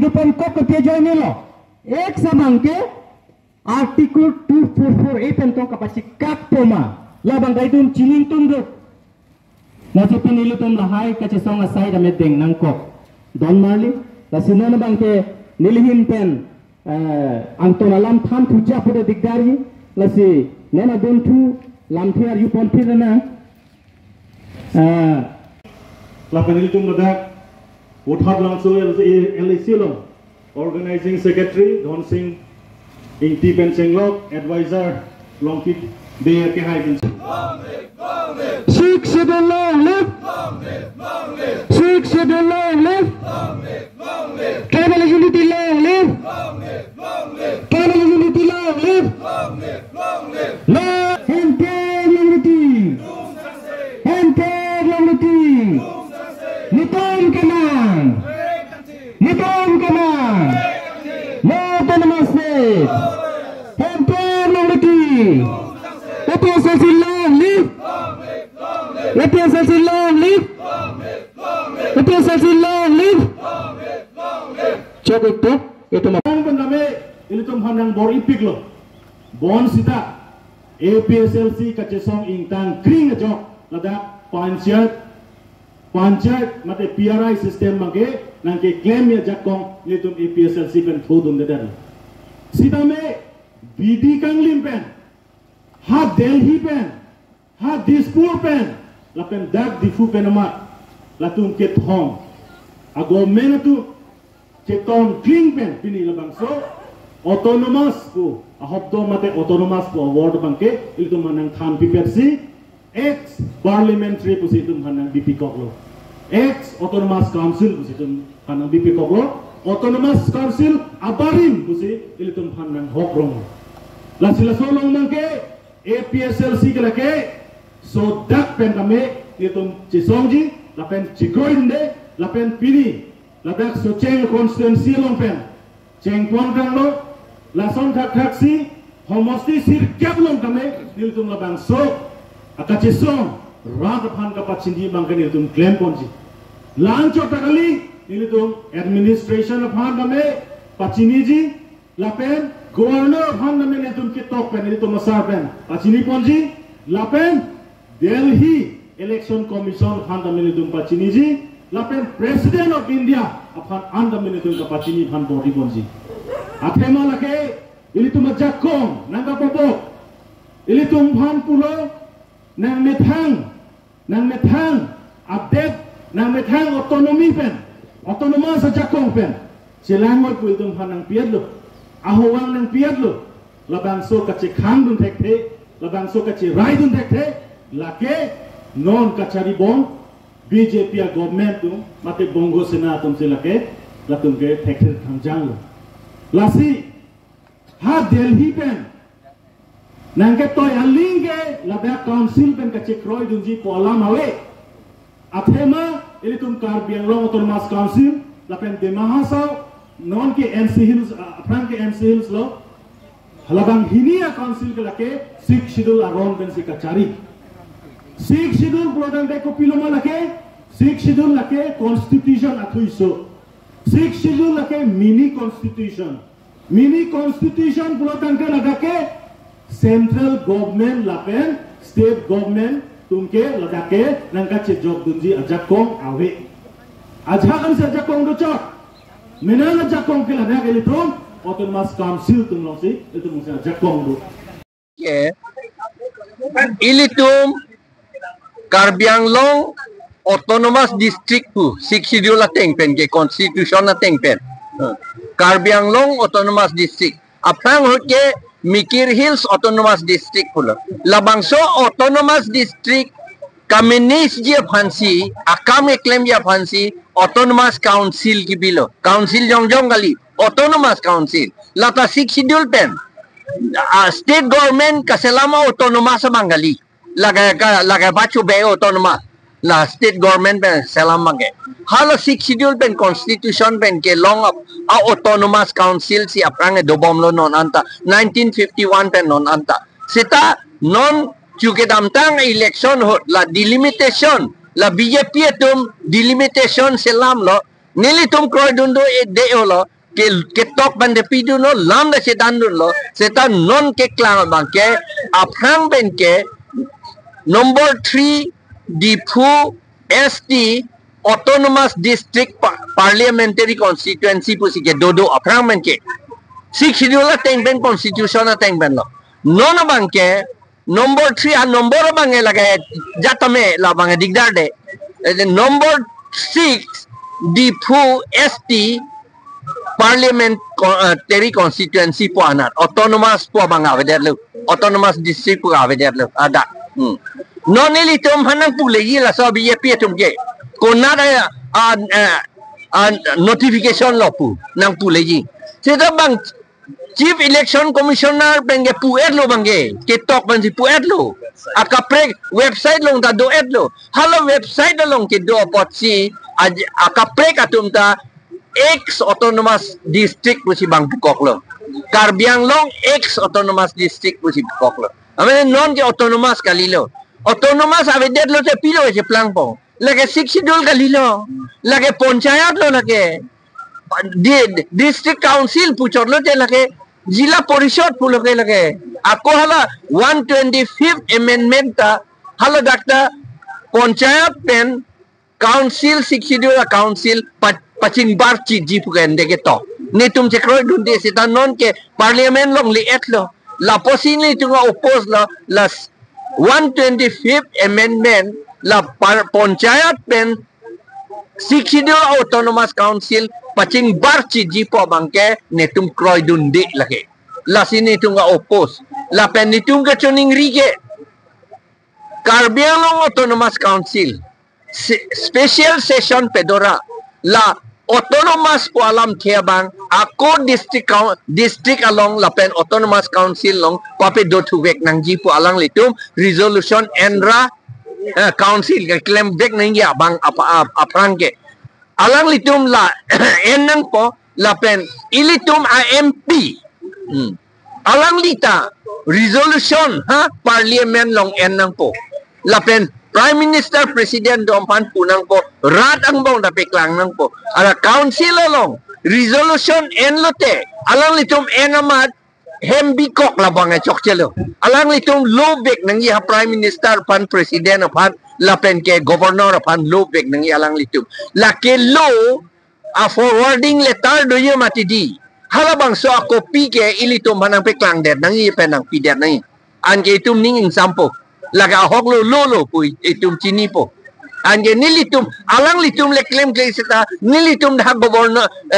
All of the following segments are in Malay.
Yupon kok ke join lo. Ek samang ke artikel 244 pen kapasi kap poma. Labang daidum cinin tunduk. Nasi pinilu tum lahai kace songa sai da medeng nangkok. Don mali la sinona bangke nilihin pen anton alam tham puja pada digdari la si nena dontu lam thiar Yupon pirana la pinilu tum ladak Woodhard langsung LIC lo Organizing Secretary Don Singh Ing T Pen Chenglok Advisor Longkit Dear ke hai bin Six Schedule long live Six Schedule long live Tribal unity long live Tribal unity long live long unity Nitom Kenang No autonomous state Hempel Longiti APSLC long live APSLC long live APSLC long live Cukup tu itu Ang bandame ini tum handang bor ipik lo Bon sita APSLC kacesong ingtang kring ajok ladak Panchayat mate PRI system mage nangke claim ya jakong litum APSLC pen thodum dedar sita me BD Kanglim pen ha Delhi pen ha Dispur pen lapen dak difu pen amat latum ke thong ago menatu ceton kling pen pini labang so autonomous ko ahobdo mate autonomous ko award bangke litum manang tham PPC ex parliamentary positum hanang BP Koklo ex autonomous council positum hanang BP Koklo autonomous council abarim pusi ilitum hanang hokrong la sila solong mangke APSLC kelake so dak pen kame ilitum cisongji la pen cigoinde la pen pini la dak so cheng constituency long pen cheng pondang lo la son thak thaksi homosti sir kablong kame ilitum la bang so akacesong ragapan kapacindi mangkan ilitum claim ponji lancho takali ilitum administration of handame pachiniji lapen governor of handame ilitum kitok pen ilitum masar pen pachini ponji lapen Delhi election commission handame ilitum pachiniji lapen president of India apan handame ilitum kapachini han bori ponji athema lake ilitum jakong nanga popok ilitum han pulo nang methang update nang methang autonomy pen autonomous jakong pen silangot ko itum hanang piadlo ahowang nang piadlo labang so kache khang dun thekte labang so kache rai dun thekte lake non kachari bong BJP a government tu mate bongo sena tum silake latum ke thekte thangjang lasi ha Delhi pen nangke toy alinge labak council pen kache kroy dunji polam awe athema ilitum Karbi Anglong autonomous council lapen de mahasau non ke MC Hills apran ke MC Hills lo halabang hinia council ke lake sik schedule aron pen sikachari sik schedule program de kopiloma lake sik schedule lake constitution athuiso sik schedule lake mini constitution program ke lagake central government lapen state government tumke ladake nangka cejok dunji ajakong awe ajakan se ajakong docok menang ajakong ke ladak elitum autonomous council tumlosi itu mungkin ajakong do ke ilitum Karbi Anglong autonomous district pu sik schedule ateng pen ke constitution ateng pen Karbi Anglong autonomous district apang hoke Mikir Hills Autonomous District pula. Labangso Autonomous District Kaminis je phansi, akam claim je phansi Autonomous Council ki bilo. Council jong kali Autonomous Council. Lata sik schedule pen. State government kaselama autonomous bangali. Laga bacu be autonomous. La state government pen selama ke. Halo sik schedule pen constitution pen ke long autonomous council si aprang dobom lo non anta 1951 pen non anta sita non chuke damtang election hot la delimitation la BJP tum delimitation selam lo nili tum kroy dundo e de lo ke tok ban de pidu no lam da setan dun lo setan non ke klang bang ke aprang ben ke number 3 Dipu ST autonomous district parliamentary constituency pu si ke dodo aprang ben ke six schedule la teng ben constitution la teng ben lo non bang ke number 3 a number bang e lage jatame la bang digdar de number 6 Dipu ST parliamentary constituency po anat autonomous po bang aveder lo autonomous district po aveder lo ada non ili tum hanang pule yi la so bi ye tum ge ko na da notification lo pu nang pule yi seta bang chief election commissioner bang pu lo bang ge ke tok bang si pu lo akapre website long ta do lo halo website long ke do pot si akapre katum ta X autonomous district pusi bang Pukok lo. Karbiang Long X autonomous district pusi Pukok lo. Amen non ke autonomous kali lo. Autonomous avedet lo te pilo je plang po. Lage siksidul kali lo. Lage panchayat lo lage. District council puchor lo te lage. Jila Porishod pulo ke lage. Ako hala 125th amendment ta hala dakta panchayat pen council siksidul council pacing bar ji puken de to ni tum che kroi dun de sita non ke parliament long li etlo la posini tu oppose la 125th amendment la panchayat pen sikhido autonomous council pacing bar ji po bangke ne tum kroi dun de lage la sini tu oppose la pen ni tum ke choning rige Karbiang Long autonomous council special session pedora la autonomous po alam bang ako district along lapen autonomous council long pape do to vek nang ji po alang litum resolution enra council claim vek nang ya bang aprang ke alang litum la enang po lapen ilitum AMP alang lita resolution parliament long enang po lapen Prime Minister President Dompan punang po rat ang bong dapat lang nang po ala council along resolution enlote alang litum enamat hembikok labang chokchelo alang litum lobek nang iha Prime Minister pan President pan lapen ke Governor pan lobek nang alang litum lake lo a forwarding letter do ye matidi halabang so ako pike ilitum hanang peklang det nang iha penang pidet nang an ke itum ning sampo laga hok lo pu itum chini po ange nilitum alang litum le claim sita nilitum da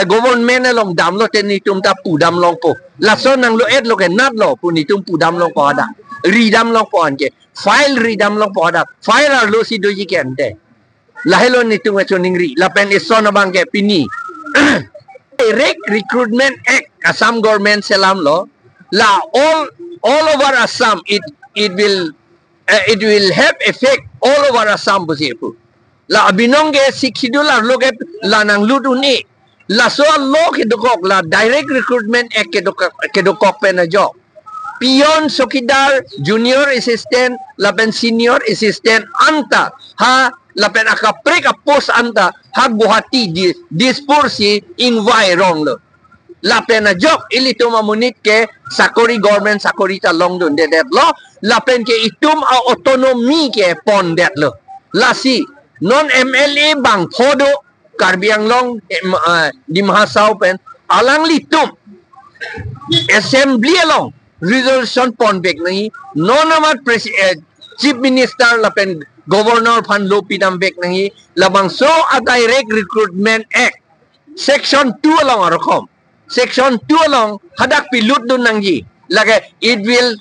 government long dam lo ten nitum ta pu dam long po la son nang lo et lo ke nat lo pu nitum pu dam long po ada ridam long po ange file ridam long po ada file ar lo si do ji kente la hello nitum choning ri la pen is son bang ke pini direct recruitment act Assam government selam lo la all over Assam it will have effect all over Assam busipu. La abinongge sikhidular loget la nang luduni. La so lo ke dokok la direct recruitment ek ke dokok pena job. Pion sokidar junior assistant la pen senior assistant anta ha la pen akaprek post anta ha Guwahati dispursi environ lo. La pena job ili tuma munit ke sakori government sakori ta long dun de lo la pen ke itum autonomi ke pon det lo la si non MLA bang phodo Karbiang Long di Mahasau pen alang litum assembly long resolution pon bek nahi non amat chief minister la pen governor pan lo pidam bek nahi labang so a direct recruitment act section 2 along arakom Section 2 along hadak pilut dun nangji lage it will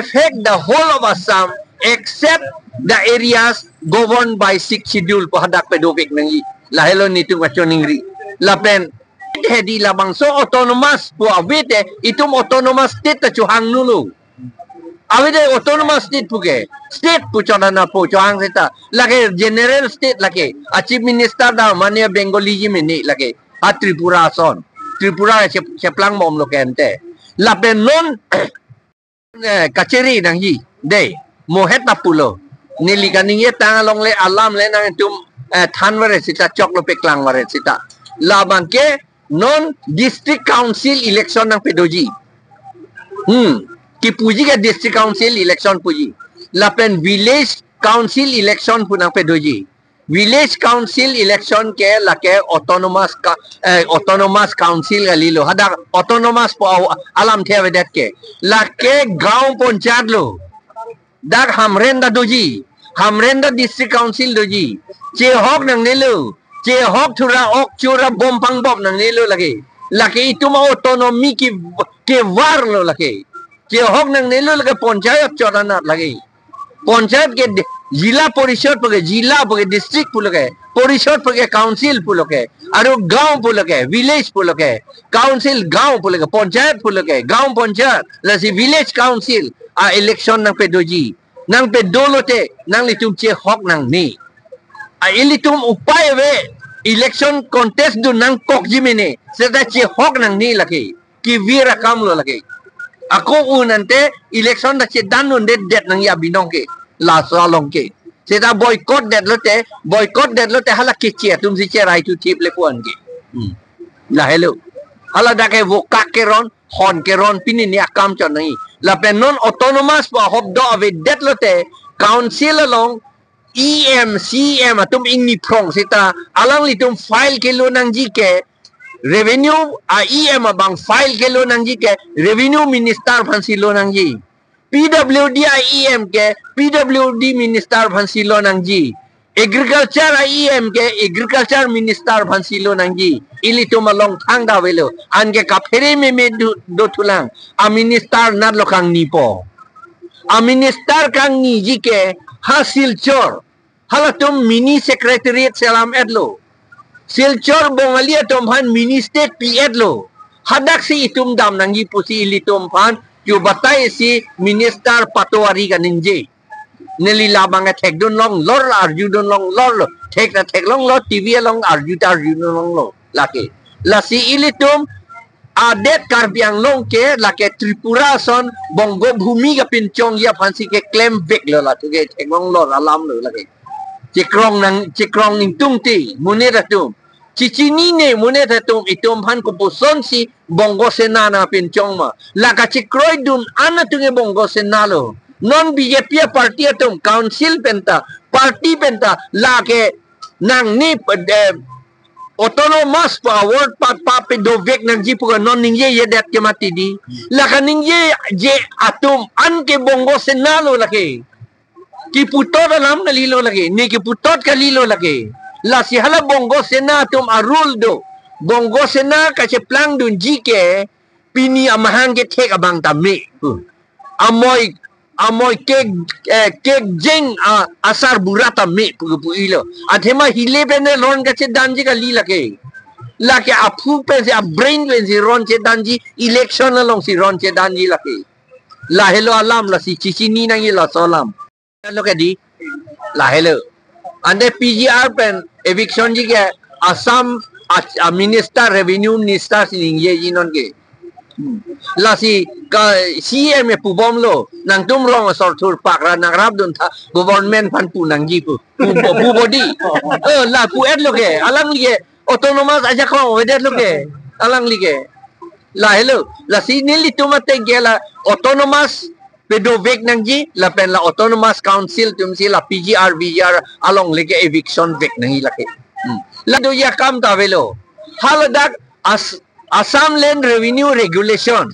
affect the whole of Assam except the areas governed by 6 schedule po hadak pedovik nangji lahelo nitu machoningri lapen hedi labang so autonomous po avite itum autonomous state ta chuhang nulu avite autonomous state puke state puchona na po chuhang seta lage general state lage chief minister da mania Bengali ji mini lage Tripura son Tripura seplang mom lo kente la penon kacheri nang yi de mohet tapulo nili kaninge tangalong le alam le nang tum thanware sita chok lo peklang ware sita la bangke non district council election nang pedoji ki puji ke district council election puji lapen village council election punang pedoji village council election ke lake autonomous council galilo hada autonomous po alam theve det ke lake gaon panchayat lo dak hamrenda doji hamrenda district council doji che hok nang nelu che hok thura ok chura bom pang bob nang nelu lake itu ma autonomy ke war lo lake che hok nang nelu lake panchayat chorana lage panchayat के जिला परिषद पके जिला पके डिस्ट्रिक्ट पुलके परिषद पके काउंसिल पुलके और गांव पुलके विलेज पुलके काउंसिल गांव पुलके पंचायत पुलके गांव पंचायत लसी विलेज काउंसिल आ इलेक्शन नंग पे दोजी नंग पे दोलोते नंग लितुम चे हक नंग नी आ इलितुम उपाय वे इलेक्शन कॉन्टेस्ट दु नंग कोकजी मेने सेता चे हक नंग नी लके कि वीरा काम लो लके ako unante election da chedan nun det nang ya binong ke la salong ke seta boycott det lote hala ke che tum si che rai tu tip le kon ke la hello hala da ke voka ke ron hon ke ron pinin ya kam chon nai la pen non autonomous pa hop do ave det lote council along cm atum ingni prong seta alang litum file ke lo nang ji ke revenue IEM abang file ke lo nang ji ke revenue minister phansi lo nang ji PWD IEM ke PWD minister phansi lo nang ji agriculture IEM ke agriculture minister phansi lo nang ji ili to malong thang da velo an ke ka phere me do thulang a minister na lo kang ni po a minister kang ni ji ke hasil chor hala tum mini secretariat salam edlo Silchor bongalia tomhan mini state piet lo hadak si itum dam nangi pusi ilitum phan ju batai si minister patwari ka ninje neli labanga thek don long lor arju don long lor thek long lor tv long arju long lo lake la si ilitum adet karbiang long ke lake tripura son bongo bhumi ka pinchong ya phansi ke claim back lo la tu ke thek long lor alam lo lake Cikrong ning tung ti muneta tum cicini ne muneta tum itum han ko puson si bongo senana pinchong ma laka cikroi dun ana tunge bongo senalo non BJP party tum council penta party penta lake nang ni autonomous power pa pedovek nang jipu non ningye yedat ke mati di laka ningye je atum an ke bongo senalo lake ki putot alam na lilo lagi ni ki putot ka lilo lagi la si hala bongo sena tum arul do bongo sena ka che plang dun jike pini amahang ke tek abang tami amoy ke jeng asar burata me pu ilo athema hile bene ron ka che danji ka li lagi la ke apu pe se brain pen si ron che danji election along si ron che danji lagi la hello alam la si chichini nang ila salam look at the la hello and the PGR pen eviction ji ke Assam minister revenue minister sin ye jinon ke la si ka CM pu bom lo nang tum rong sor thur pak ra nang rap dun tha government fan pu nang ji pu body la pu et lo ke alang li ke autonomous aja ko wedet lo ke alang li ke la hello la si nili tumate ke la autonomous pedovek nang ji la pen la autonomous council tum si la PGR VGR along leke eviction vek nang ilake la do ya kam ta velo haladak Assam Land Revenue Regulation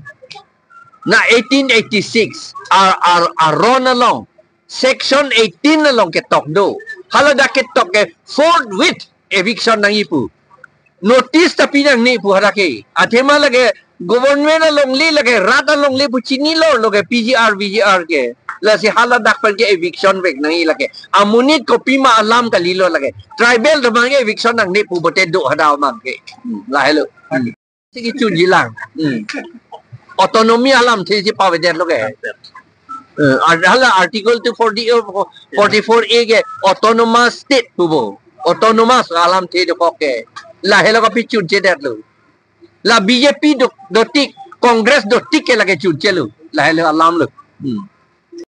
na 1886 are run along section 18 along ke tok do haladak ke tok ke forthwith eviction nang ipu notice tapi nang ni pu harake athema lage government along li lage rat along li puchini lo loge PGR VGR ke la si hala dak par ke eviction vek nang lage amuni copy ma alam ka lilo lage tribal ramang eviction nang ni pu bote do hadaw mang ke la hello sigi chun jilang autonomy alam the si pawe der loge hala article 244 a ke autonomous state pubo autonomous alam the de ke la hello ka pichun che der lo la BJP do tik Congress do tik ke lage chun chelu la hello alam lo